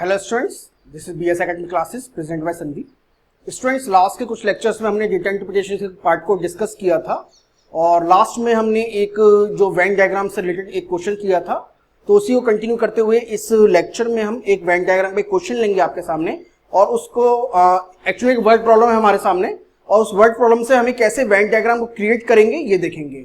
Hello students, this is BS academy classes present by Sandeep. Students, last के कुछ lectures में हमने डेटा इंटरप्रिटेशन के पार्ट को डिस्कस किया था और लास्ट में हमने एक जो वेन डायग्राम से रिलेटेड एक क्वेश्चन किया था, तो उसी को कंटिन्यू करते हुए इस लेक्चर में हम एक वेन डायग्राम पे क्वेश्चन लेंगे आपके सामने और उसको एक्चुअली एक वर्ड प्रॉब्लम है हमारे सामने और उस वर्ड प्रॉब्लम से हमें कैसे वेन डायग्राम को क्रिएट करेंगे ये देखेंगे।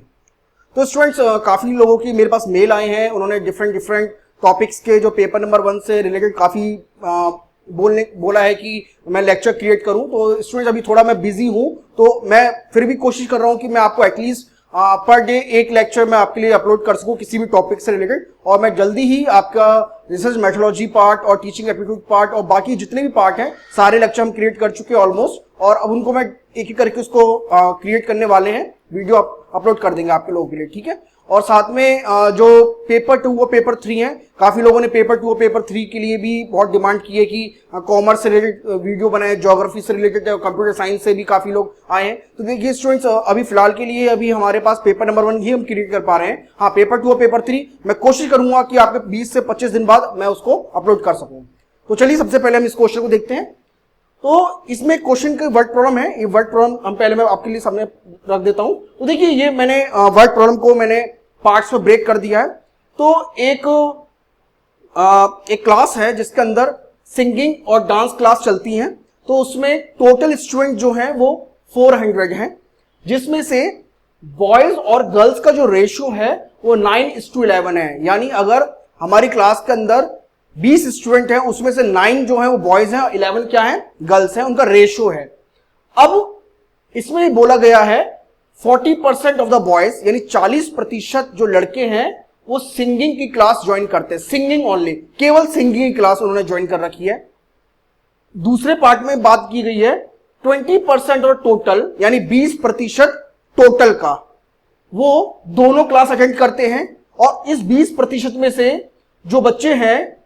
तो स्टूडेंट्स, काफी लोगों की मेरे पास मेल आए हैं, उन्होंने डिफरेंट टॉपिक्स के जो पेपर नंबर 1 से रिलेटेड काफी बोला है कि मैं लेक्चर क्रिएट करूं। तो स्टूडेंट्स, अभी थोड़ा मैं बिजी हूं तो मैं फिर भी कोशिश कर रहा हूं कि मैं आपको एटलीस्ट पर डे एक लेक्चर मैं आपके लिए अपलोड कर सकूं किसी भी टॉपिक से रिलेटेड। और मैं जल्दी ही आपका रिसर्च मेथोडोलॉजी पार्ट और टीचिंग एप्टीट्यूड पार्ट और बाकी जितने भी पार्ट हैं सारे लेक्चर हम क्रिएट कर चुके हैं ऑलमोस्ट, और अब उनको मैं एक एक करके उसको क्रिएट करने वाले हैं, वीडियो अपलोड कर देंगे आपके लोगों के लिए, ठीक है। और साथ में जो पेपर 2 और पेपर 3 हैं, काफी लोगों ने पेपर 2 और पेपर 3 के लिए भी बहुत डिमांड की है कि कॉमर्स से रिलेटेड वीडियो बनाए, ज्योग्राफी से रिलेटेड, कंप्यूटर साइंस से भी काफी लोग आए हैं। तो देखिए स्टूडेंट्स, अभी फिलहाल के लिए अभी हमारे पास पेपर नंबर 1 ही हम क्रिएट कर पा रहे हैं। हाँ, पेपर 2 और पेपर 3 मैं कोशिश करूंगा कि आपके 20 से 25 दिन बाद मैं उसको अपलोड कर सकूं। तो चलिए सबसे पहले हम इस क्वेश्चन को देखते हैं। तो इसमें क्वेश्चन का वर्ड प्रॉब्लम है, ये वर्ड प्रॉब्लम हम पहले मैं आपके लिए सामने रख देता हूं। तो देखिए, ये मैंने वर्ड प्रॉब्लम को मैंने पार्ट्स में ब्रेक कर दिया है। तो एक क्लास है जिसके अंदर सिंगिंग और डांस क्लास चलती हैं। तो उसमें टोटल स्टूडेंट जो है वो 400 हैं, जिसमें से बॉयज और गर्ल्स का जो रेशियो है वो 9:11 है। यानी अगर हमारी क्लास के अंदर 20 स्टूडेंट हैं, उसमें से 9 जो है वो बॉयज हैं और 11 क्या है, गर्ल्स हैं, उनका रेशियो है। अब इसमें बोला गया है 40% ऑफ द बॉयज, यानी 40% जो लड़के हैं वो सिंगिंग की क्लास ज्वाइन करते हैं, सिंगिंग ओनली, केवल सिंगिंग की क्लास उन्होंने ज्वाइन कर रखी है। दूसरे पार्ट में बात की गई है 20% और टोटल, यानी 20% टोटल का वो दोनों क्लास अटेंड करते हैं। और इस 20% में से जो बच्चे हैं,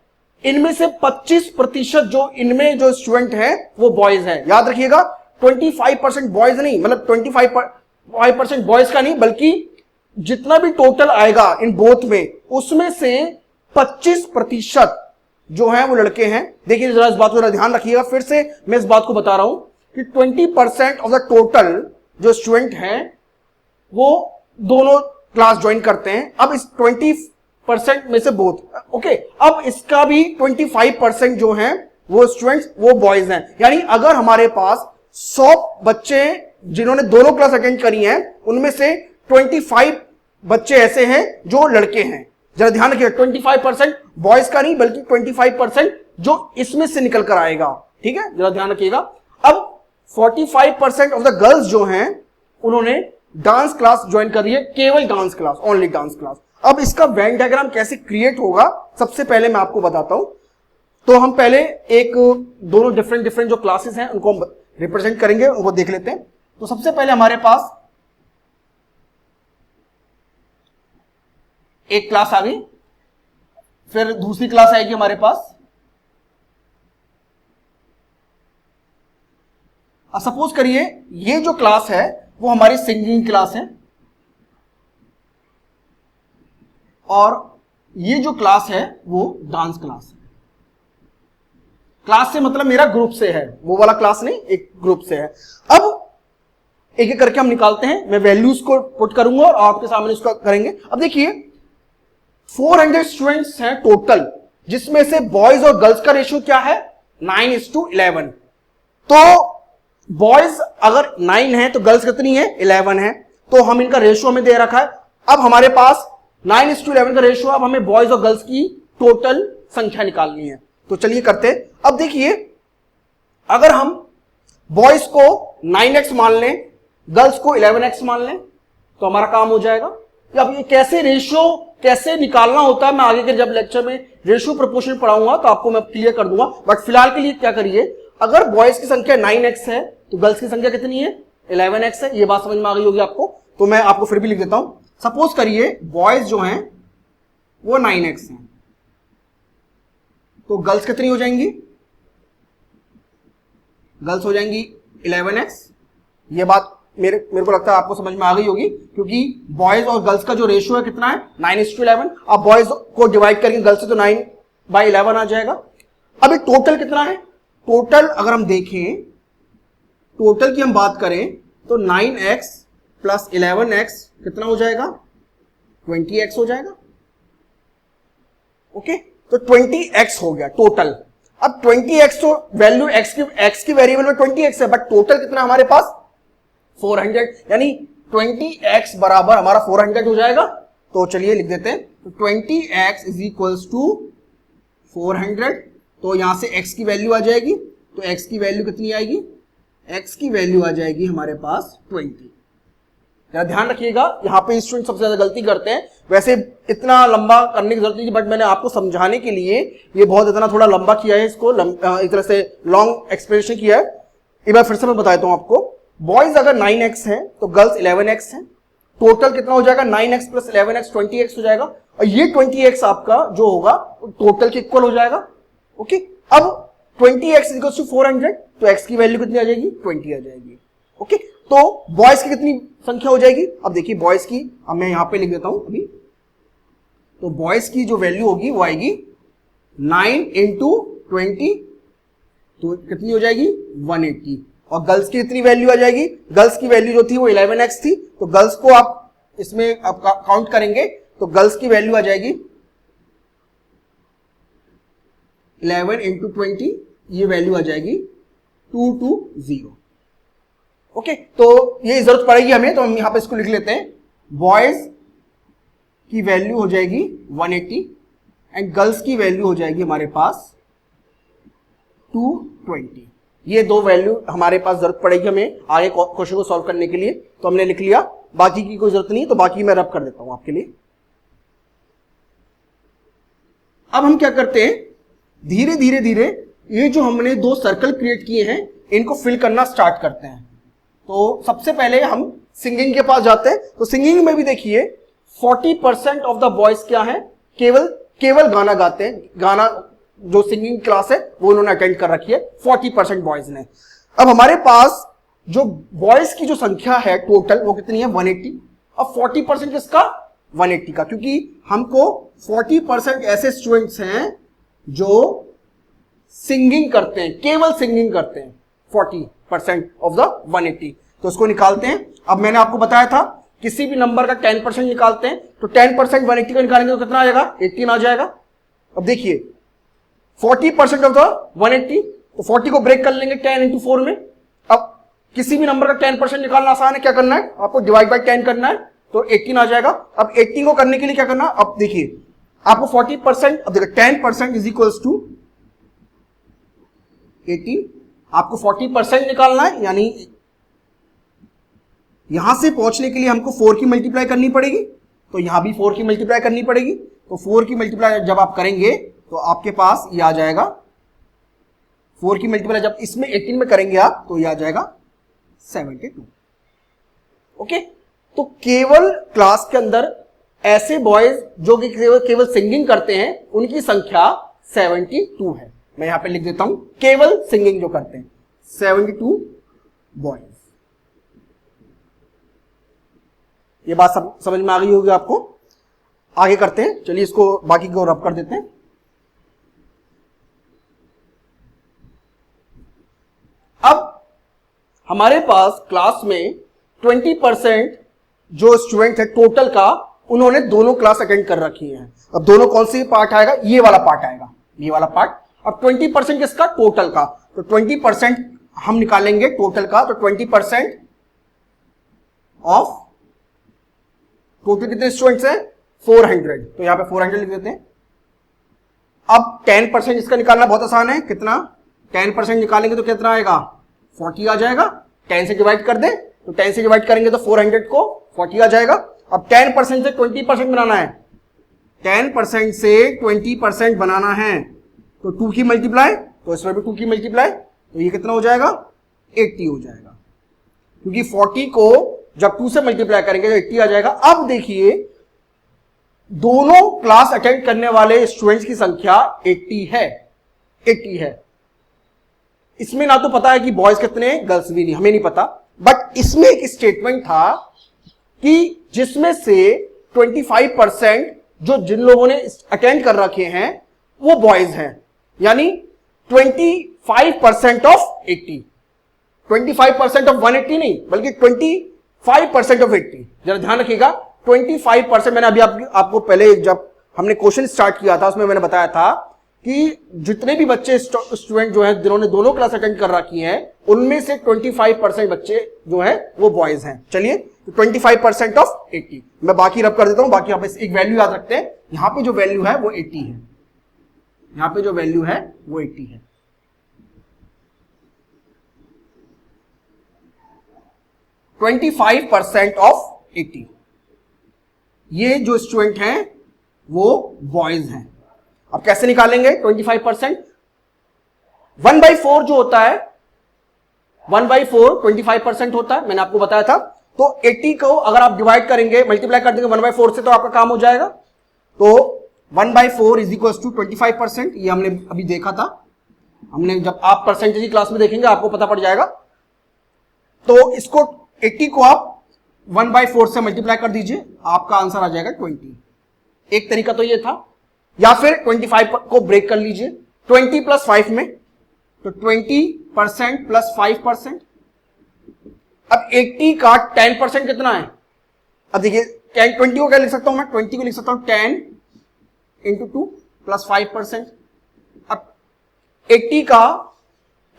इनमें से 25% जो इनमें जो स्टूडेंट हैं वो बॉयज हैं। याद रखिएगा, 25% बॉयज नहीं, मतलब 25% बॉयज का नहीं, बल्कि जितना भी टोटल आएगा इन बोथ में, उसमें से 25% जो है वो लड़के हैं। देखिए जरा इस बात को ध्यान रखिएगा, फिर से मैं इस बात को बता रहा हूं कि 20% ऑफ द टोटल जो स्टूडेंट हैं वो दोनों क्लास ज्वाइन करते हैं। अब इस 20% में से बोथ, ओके, अब इसका भी 25% जो हैं वो स्टूडेंट्स वो बॉयज हैं। यानी अगर हमारे पास 100 बच्चे जिन्होंने दोनों क्लास अटेंड करी हैं, उनमें से 25 बच्चे ऐसे हैं जो लड़के हैं। जरा ध्यान रखिएगा, 25% बॉयज का नहीं, बल्कि 25% जो इसमें से निकल कर आएगा, ठीक है, जरा ध्यान रखिएगा। अब 45% ऑफ द गर्ल्स जो हैं उन्होंने डांस क्लास ज्वाइन कर रही है, केवल dance class, only dance class. अब इसका वेन डायग्राम कैसे क्रिएट होगा सबसे पहले मैं आपको बताता हूं। तो हम पहले एक दोनों डिफरेंट जो क्लासेस हैं उनको हम रिप्रेजेंट करेंगे, उनको देख लेते हैं। तो सबसे पहले हमारे पास एक क्लास आ गई, फिर दूसरी क्लास आएगी हमारे पास। सपोज करिए ये जो क्लास है वो हमारी सिंगिंग क्लास है और ये जो क्लास है वो डांस क्लास है। क्लास से मतलब मेरा ग्रुप से है, वो वाला क्लास नहीं, एक ग्रुप से है। अब एक एक करके हम निकालते हैं, मैं वैल्यूज को पुट करूंगा और आपके सामने उसका करेंगे। अब देखिए 400 स्टूडेंट्स हैं टोटल, जिसमें से बॉयज और गर्ल्स का रेशियो क्या है, 9:11। तो बॉयज अगर 9 है तो गर्ल्स कितनी है, 11 है। तो हम इनका रेशियो हमें दे रखा है। अब हमारे पास 9:11 का रेशियो, अब हमें बॉयज और गर्ल्स की टोटल संख्या निकालनी है। तो चलिए करते हैं। अब देखिए, अगर हम बॉयज को 9x मान लें, गर्ल्स को 11x मान लें, तो हमारा काम हो जाएगा। अब ये कैसे रेशियो कैसे निकालना होता है, मैं आगे के जब लेक्चर में रेशियो प्रोपोर्शन पढ़ाऊंगा तो आपको मैं क्लियर कर दूंगा। बट फिलहाल के लिए क्या करिए, अगर बॉयज की संख्या 9x है तो गर्ल्स की संख्या कितनी है, 11x है। ये बात समझ में आ गई होगी आपको, तो मैं आपको फिर भी लिख देता हूं। सपोज करिए बॉयज जो हैं वो 9x हैं, तो गर्ल्स कितनी हो जाएंगी, गर्ल्स हो जाएंगी 11x। ये बात मेरे को लगता है आपको समझ में आ गई होगी, क्योंकि बॉयज और गर्ल्स का जो रेशियो है कितना है, 9:11। अब बॉयज को डिवाइड करेंगे गर्ल्स से तो 9/11 आ जाएगा। अभी टोटल कितना है? टोटल अगर हम देखें, टोटल की हम बात करें तो 9x प्लस 11x कितना हो जाएगा? 20x हो जाएगा। ओके, तो 20x हो गया टोटल। अब 20x तो वैल्यू x की वेरिएबल में 20x है, बट टोटल कितना हमारे पास? 400, यानी 20x बराबर हमारा 400 हो जाएगा। तो चलिए लिख देते हैं, तो 20x इज इक्वल्स टू 400। तो यहां से x की वैल्यू आ जाएगी, तो x की वैल्यू कितनी आएगी? x की वैल्यू आ जाएगी हमारे पास 20। जरा ध्यान रखिएगा, यहां पे स्टूडेंट सबसे ज्यादा गलती करते हैं। वैसे इतना लंबा करने की जरूरत नहीं थी, बट मैंने आपको समझाने के लिए ये बहुत इतना थोड़ा लंबा किया है, इसको एक तरह से लॉन्ग एक्सप्लेनेशन किया है। एक बार फिर से मैं बता देता हूं आपको। बॉयज अगर 9x है तो गर्ल्स 11x है। टोटल कितना हो जाएगा? 9x प्लस 11x 20x हो जाएगा, और ये 20x आपका जो होगा टोटल के इक्वल हो जाएगा। ओके, अब 20x इक्वल्स टू 400, तो x की वैल्यू कितनी आ जाएगी? 20 आ जाएगी। ओके, तो बॉयज की कितनी संख्या हो जाएगी? अब देखिए बॉयज की, अब मैं यहां पे लिख देता हूं अभी। तो बॉयज की जो वैल्यू होगी वो आएगी 9 इंटू 20, तो कितनी हो जाएगी? 180। और गर्ल्स की कितनी वैल्यू आ जाएगी? गर्ल्स की वैल्यू जो थी वो 11x थी, तो गर्ल्स को आप इसमें आप काउंट करेंगे तो गर्ल्स की वैल्यू आ जाएगी 11 इंटू 20, ये वैल्यू आ जाएगी 220। ओके, तो ये जरूरत पड़ेगी हमें, तो हम यहां पे इसको लिख लेते हैं। बॉयज की वैल्यू हो जाएगी 180 एंड गर्ल्स की वैल्यू हो जाएगी हमारे पास 220। ये दो वैल्यू हमारे पास जरूरत पड़ेगी हमें आगे क्वेश्चन को सॉल्व करने के लिए, तो हमने लिख लिया। बाकी की कोई जरूरत नहीं, तो बाकी मैं रब कर देता हूं आपके लिए। अब हम क्या करते हैं, धीरे धीरे धीरे ये जो हमने दो सर्कल क्रिएट किए हैं इनको फिल करना स्टार्ट करते हैं। तो सबसे पहले हम सिंगिंग के पास जाते हैं। तो सिंगिंग में भी देखिए 40% ऑफ द बॉयज क्या है? केवल गाना गाते हैं। गाना जो सिंगिंग क्लास है वो उन्होंने अटेंड कर रखी है 40% बॉयज ने। अब हमारे पास जो बॉयज की जो संख्या है टोटल वो कितनी है? 180। अब 40% किसका? 180 का, क्योंकि हमको 40% ऐसे स्टूडेंट्स हैं जो सिंगिंग करते हैं, केवल सिंगिंग करते हैं 40% ऑफ द 180। तो उसको निकालते हैं। अब मैंने आपको बताया था किसी भी नंबर का 10% निकालते हैं, तो 10% 180 का निकालेंगे तो कितना आ जाएगा? 18 आ जाएगा। अब देखिए 40% ऑफ द 180, तो 40 को ब्रेक कर लेंगे 10 इंटू 4 में। अब किसी भी नंबर का 10% निकालना आसान है, क्या करना है आपको? डिवाइड बाय 10 करना है, तो 18 आ जाएगा। अब 18 को करने के लिए क्या करना? अब देखिए आपको 40%, अब देखिए 10% इज इक्वल्स टू 18। आपको 40% निकालना है, यानी यहां से पहुंचने के लिए हमको 4 की मल्टीप्लाई करनी पड़ेगी, तो यहां भी 4 की मल्टीप्लाई करनी पड़ेगी। तो 4 की मल्टीप्लाई जब आप करेंगे तो आपके पास ये आ जाएगा 4 की मल्टीप्लाई जब इसमें 18 में करेंगे आप तो ये आ जाएगा 72। ओके, तो केवल क्लास के अंदर ऐसे बॉयज जो कि केवल सिंगिंग करते हैं उनकी संख्या 72 है। मैं यहां पे लिख देता हूं, केवल सिंगिंग जो करते हैं 72 बॉयज। ये बात समझ में आ गई होगी आपको। आगे करते हैं, चलिए इसको बाकी को रब कर देते हैं। अब हमारे पास क्लास में 20% जो स्टूडेंट है टोटल का, उन्होंने दोनों क्लास अटेंड कर रखी है। अब दोनों कौन सी पार्ट आएगा? ये वाला पार्ट आएगा, ये वाला पार्ट। अब 20% किसका? टोटल का। तो 20% हम निकालेंगे टोटल का, तो 20% ऑफ टोटल कितने स्टूडेंट्स हैं? 400, तो यहां पे 400 लिख देते हैं। अब 10% इसका निकालना बहुत आसान है। कितना? 10% निकालेंगे तो कितना आएगा? 40 आ जाएगा। 10 से डिवाइड कर दे, तो 10 से डिवाइड करेंगे तो 400 को 40 आ जाएगा। अब 10% से 20% बनाना है, 10% से 20% बनाना है, तो 2 की मल्टीप्लाई, तो इसमें भी 2 की मल्टीप्लाई, तो ये कितना हो जाएगा? 80 हो जाएगा, क्योंकि 40 को जब 2 से मल्टीप्लाई करेंगे तो 80 आ जाएगा। अब देखिए दोनों क्लास अटेंड करने वाले स्टूडेंट्स की संख्या 80 है, 80 है। इसमें ना तो पता है कि बॉयज कितने, गर्ल्स भी नहीं, हमें नहीं पता। बट इसमें एक स्टेटमेंट था कि जिसमें से 25% जो जिन लोगों ने अटेंड कर रखे हैं वो बॉयज हैं, यानी 25% ऑफ 80, 25% ऑफ 180 नहीं, बल्कि 25% ऑफ 80। जरा ध्यान रखिएगा, 25%। मैंने अभी आपको पहले जब हमने क्वेश्चन स्टार्ट किया था उसमें मैंने बताया था कि जितने भी बच्चे स्टूडेंट जो हैं जिन्होंने दोनों क्लास अटेंड कर रखी हैं, उनमें से 25% बच्चे जो है वो बॉयज हैं। चलिए, तो 25% ऑफ 80, मैं बाकी रब कर देता हूं। बाकी आप एक वैल्यू याद रखते हैं, यहां पे जो वैल्यू है वो 80 है, यहां पे जो वैल्यू है वो 80 है। 25% ऑफ 80, ये जो स्टूडेंट हैं वो बॉयज हैं। अब कैसे निकालेंगे 25%? 1/4 जो होता है, 1/4 25% होता है, मैंने आपको बताया था। तो 80 को अगर आप डिवाइड करेंगे, मल्टीप्लाई कर देंगे 1/4 से, तो आपका काम हो जाएगा। तो 1/4 इज इक्वल टू 25%, ये हमने अभी देखा था। हमने जब आप परसेंटेज की क्लास में देखेंगे आपको पता पड़ जाएगा। तो इसको 80 को आप 1/4 से मल्टीप्लाई कर दीजिए, आपका आंसर आ जाएगा 20। एक तरीका तो ये था, या फिर 25 को ब्रेक कर लीजिए 20 प्लस 5 में, तो 20% प्लस 5%। अब 80 का 10% कितना है? अब देखिए 20 को क्या लिख सकता हूं मैं? 20 को लिख सकता हूं 10 इंटू 2 प्लस 5%। अब 80 का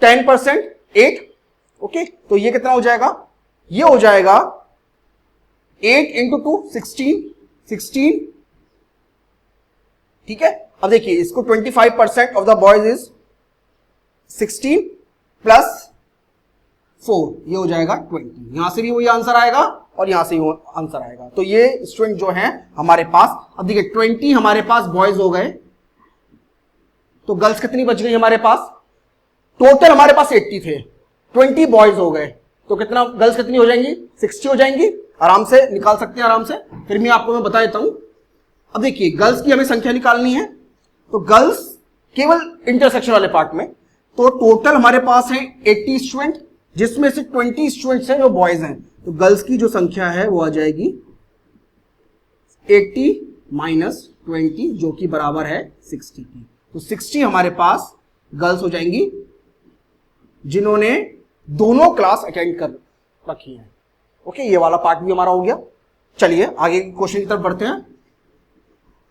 10% 8, ओके, तो ये कितना हो जाएगा? ये हो जाएगा 8 इंटू 2 16, ठीक है। अब देखिए इसको 25% of the boys is 16 plus 4, ये हो जाएगा 20। यहां से भी वही आंसर आएगा और यहां से भी आंसर आएगा। तो ये स्टूडेंट जो है हमारे पास, अब देखिए 20 हमारे पास बॉयज हो गए, तो गर्ल्स कितनी बच गई हमारे पास? टोटल हमारे पास 80 थे, 20 बॉयज हो गए, तो कितना गर्ल्स कितनी हो जाएंगी? 60 हो जाएंगी। आराम से निकाल सकते हैं, आराम से। फिर मैं आपको बता देता हूं। अब देखिए गर्ल्स की हमें संख्या निकालनी है, तो गर्ल्स केवल इंटरसेक्शन वाले पार्ट में, तो टोटल हमारे पास है 80 स्टूडेंट, जिसमें से 20 स्टूडेंट्स हैं जो बॉयज हैं। तो गर्ल्स की जो संख्या है वो आ जाएगी 80 माइनस 20, जो कि बराबर है 60 की। तो 60 हमारे पास गर्ल्स हो जाएंगी जिन्होंने दोनों क्लास अटेंड कर रखी है। ओके, ये वाला पार्ट भी हमारा हो गया। चलिए आगे क्वेश्चन की तरफ बढ़ते हैं।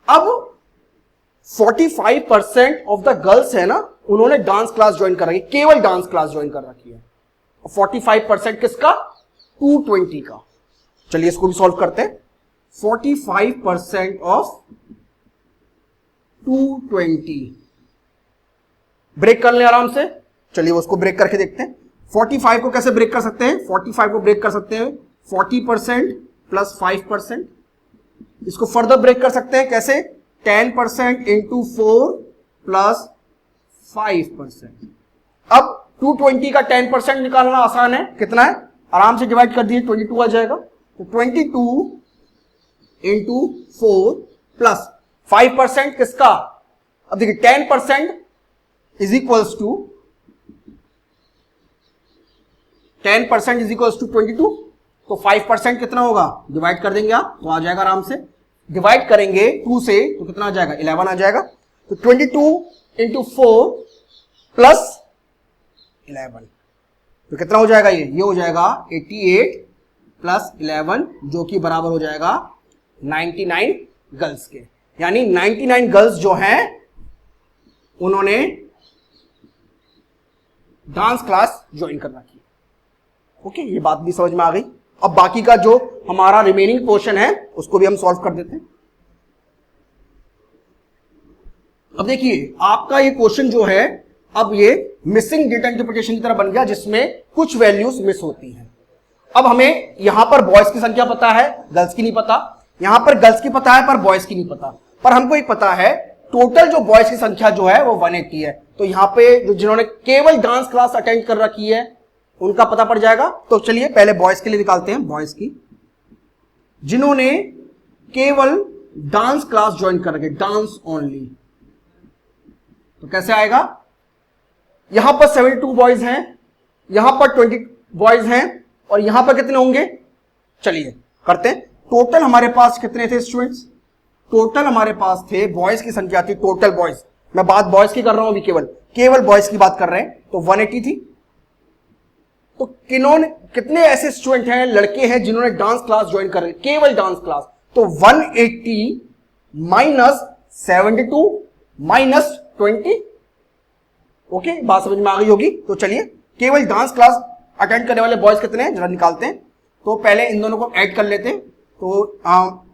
अब 45% ऑफ द गर्ल्स है ना, उन्होंने डांस क्लास ज्वाइन कर रखी है, केवल डांस क्लास ज्वाइन कर रखी है। 45% किसका? 220 का। चलिए इसको भी सॉल्व करते हैं। 45% ऑफ 220, ब्रेक कर लें आराम से। चलिए उसको ब्रेक करके देखते हैं। 45 को कैसे ब्रेक कर सकते हैं? 45 को ब्रेक कर सकते हैं 40% प्लस 5%। इसको फर्दर ब्रेक कर सकते हैं कैसे? 10% इंटू 4 प्लस 5%। अब 220 का 10% निकालना आसान है। कितना है? आराम से डिवाइड कर दिए, 22 आ जाएगा। तो 22 इंटू 4 प्लस 5% किसका? अब देखिए 10% is equals to 10% is equals to 22, तो 5% कितना होगा? डिवाइड कर देंगे आप, तो आ जाएगा आराम से। डिवाइड करेंगे 2 से तो कितना आ जाएगा? 11 आ जाएगा। तो 22 इंटू 4 प्लस 11, तो कितना हो जाएगा? ये हो जाएगा 88 प्लस 11, जो कि बराबर हो जाएगा 99 गर्ल्स के। यानी 99 गर्ल्स जो हैं उन्होंने डांस क्लास ज्वाइन कर रखी है। ओके, ये बात भी समझ में आ गई। अब बाकी का जो हमारा रिमेनिंग पोर्शन है उसको भी हम सॉल्व कर देते हैं। अब देखिए आपका ये क्वेश्चन जो है, अब ये मिसिंग डेटा इंटरप्रिटेशन की तरह बन गया, जिसमें कुछ वैल्यूज मिस होती हैं। अब हमें यहां पर बॉयज की संख्या पता है, गर्ल्स की नहीं पता। यहां पर गर्ल्स की पता है पर बॉयज की नहीं पता। पर हमको एक पता है टोटल जो बॉयज की संख्या जो है वो 180 है। तो यहां पे जो जिन्होंने केवल डांस क्लास अटेंड कर रखी है उनका पता पड़ जाएगा। तो चलिए पहले बॉयज के लिए निकालते हैं। बॉयज की जिन्होंने केवल डांस क्लास ज्वाइन कर रखी, डांस ओनली, तो कैसे आएगा? यहां पर 72 बॉयज हैं, यहां पर 20 बॉयज हैं, और यहां पर कितने होंगे? चलिए करते हैं। टोटल हमारे पास कितने थे स्टूडेंट्स? टोटल हमारे पास थे, बॉयज की संख्या थी, टोटल बॉयज, मैं बात बॉयज की कर रहा हूं अभी केवल, केवल बॉयज की बात कर रहे हैं तो 180 थी। तो कितने ऐसे स्टूडेंट हैं, लड़के हैं जिन्होंने डांस क्लास ज्वाइन कर रहे, केवल डांस क्लास, तो 180 माइनस 72 माइनस 20। ओके, बात समझ में आ गई होगी। तो चलिए केवल डांस क्लास अटेंड करने वाले बॉयज कितने हैं जरा निकालते हैं। तो पहले इन दोनों को ऐड कर लेते हैं। तो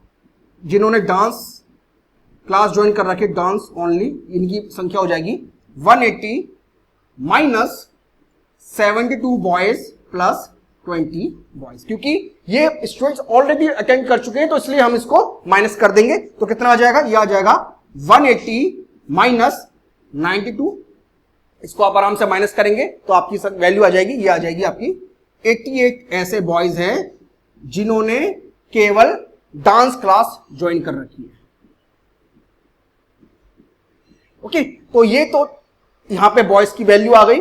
जिन्होंने डांस क्लास ज्वाइन कर रखी, डांस ओनली, इनकी संख्या हो जाएगी 180 माइनस 72 बॉयज प्लस 20 बॉयज, क्योंकि ये स्टूडेंट्स ऑलरेडी अटेंड कर चुके हैं तो इसलिए हम इसको माइनस कर देंगे। तो कितना आ जाएगा, ये आ जाएगा 180 माइनस 92। इसको आप आराम से माइनस करेंगे तो आपकी वैल्यू आ जाएगी, ये आ जाएगी आपकी 88 ऐसे बॉयज हैं जिन्होंने केवल डांस क्लास ज्वाइन कर रखी है। ओके, तो ये तो यहां पे बॉयज की वैल्यू आ गई।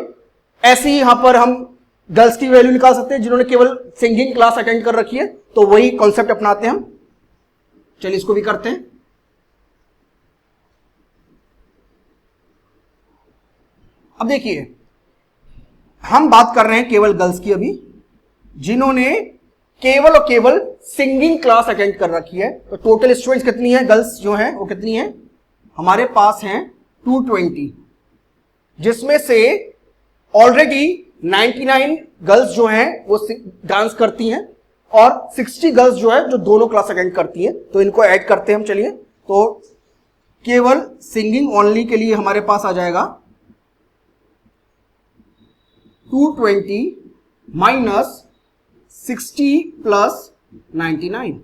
ऐसे ही यहां पर हम गर्ल्स की वैल्यू निकाल सकते हैं जिन्होंने केवल सिंगिंग क्लास अटेंड कर रखी है, तो वही कॉन्सेप्ट अपनाते हैं हम। चलिए इसको भी करते हैं। अब देखिए हम बात कर रहे हैं केवल गर्ल्स की अभी, जिन्होंने केवल और केवल सिंगिंग क्लास अटेंड कर रखी है। तो टोटल स्टूडेंट्स कितनी है, गर्ल्स जो हैं वो कितनी है, हमारे पास हैं 220, जिसमें से ऑलरेडी 99 गर्ल्स जो हैं वो डांस करती हैं और 60 गर्ल्स जो है जो दोनों क्लास अटेंड करती हैं। तो इनको ऐड करते हैं हम। चलिए, तो केवल सिंगिंग ओनली के लिए हमारे पास आ जाएगा 220 माइनस 60 प्लस 99।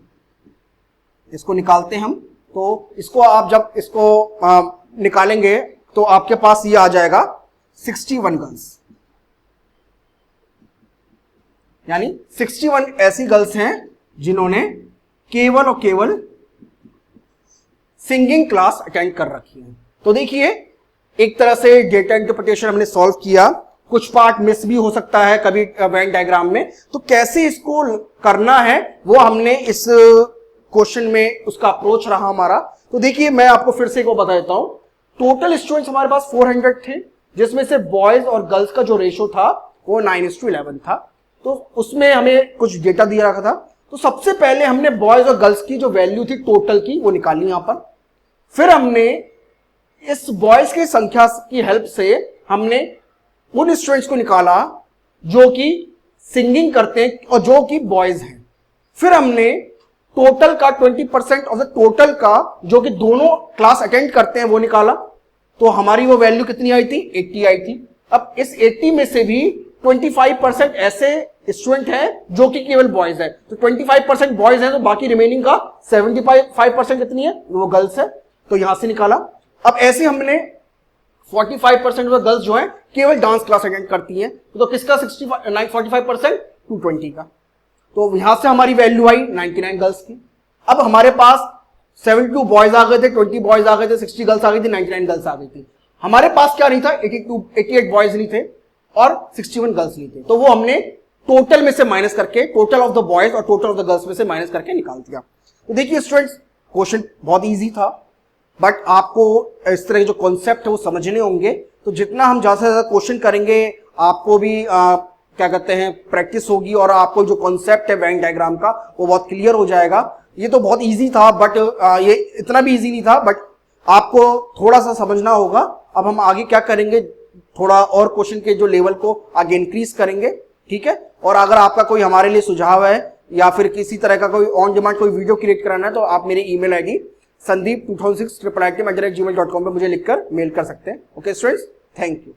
इसको निकालते हम। तो इसको आप जब इसको निकालेंगे तो आपके पास ये आ जाएगा 61 गर्ल्स, यानी 61 ऐसी गर्ल्स हैं जिन्होंने केवल और केवल सिंगिंग क्लास अटेंड कर रखी है। तो देखिए एक तरह से डेटा इंटरप्रिटेशन हमने सॉल्व किया। कुछ पार्ट मिस भी हो सकता है कभी वेन डायग्राम में, तो कैसे इसको करना है वो हमने इस क्वेश्चन में उसका अप्रोच रहा हमारा। तो देखिए मैं आपको फिर से को बता देता हूं। टोटल स्टूडेंट्स हमारे पास 400 थे, जिसमें से बॉयज और गर्ल्स का जो रेशो था वो 9:11 था। तो उसमें हमें कुछ डेटा दिया रखा था। तो सबसे पहले हमने बॉयज और गर्ल्स की जो वैल्यू थी टोटल की वो निकाली यहां पर। फिर हमने इस बॉयज की संख्या की हेल्प से हमने उन स्टूडेंट्स को निकाला जो कि सिंगिंग करते हैं और जो कि बॉयज हैं। फिर हमने टोटल का 20% ऑफ द टोटल का जो कि दोनों क्लास अटेंड करते हैं वो निकाला। तो हमारी वो वैल्यू कितनी आई थी, 80 आई थी। अब इस 80 में से भी 25% ऐसे स्टूडेंट हैं जो कि केवल बॉयज है। तो 25% बॉयज हैं, तो बाकी रिमेनिंग का 75% कितनी है, वो गर्ल्स है। तो यहां से निकाला। अब ऐसे हमने 45% ऑफ गर्ल्स जो है केवल डांस क्लास अटेंड करती हैं। तो किसका 45%, 220 का। तो यहां से हमारी वैल्यू आई 99 गर्ल्स की। अब हमारे पास 72 बॉयज आ गए थे, 20 बॉयज आ गए थे, 60 गर्ल्स आ गई थी, 99 गर्ल्स आ गई थी। हमारे पास क्या नहीं था, 88 बॉयज नहीं थे और 61 गर्ल्स नहीं थे। तो वो हमने टोटल में से माइनस करके, टोटल ऑफ द बॉयज और टोटल ऑफ द गर्ल्स में से माइनस करके निकाल दिया। तो देखिए स्टूडेंट्स क्वेश्चन बहुत ईजी था, बट आपको इस तरह के जो कॉन्सेप्ट है वो समझने होंगे। तो जितना हम ज्यादा से ज्यादा क्वेश्चन करेंगे आपको भी क्या कहते हैं प्रैक्टिस होगी और आपको जो कॉन्सेप्ट है वेन डायग्राम का वो बहुत क्लियर हो जाएगा। ये तो बहुत इजी था, बट ये इतना भी इजी नहीं था, बट आपको थोड़ा सा समझना होगा। अब हम आगे क्या करेंगे, थोड़ा और क्वेश्चन के जो लेवल को आगे इंक्रीज करेंगे, ठीक है। और अगर आपका कोई हमारे लिए सुझाव है या फिर किसी तरह का कोई ऑन डिमांड कोई वीडियो क्रिएट कराना है तो आप मेरी ईमेल आईडी sandeep2006@gmail.com पे मुझे लिखकर मेल कर सकते हैं। Okay students, thank you.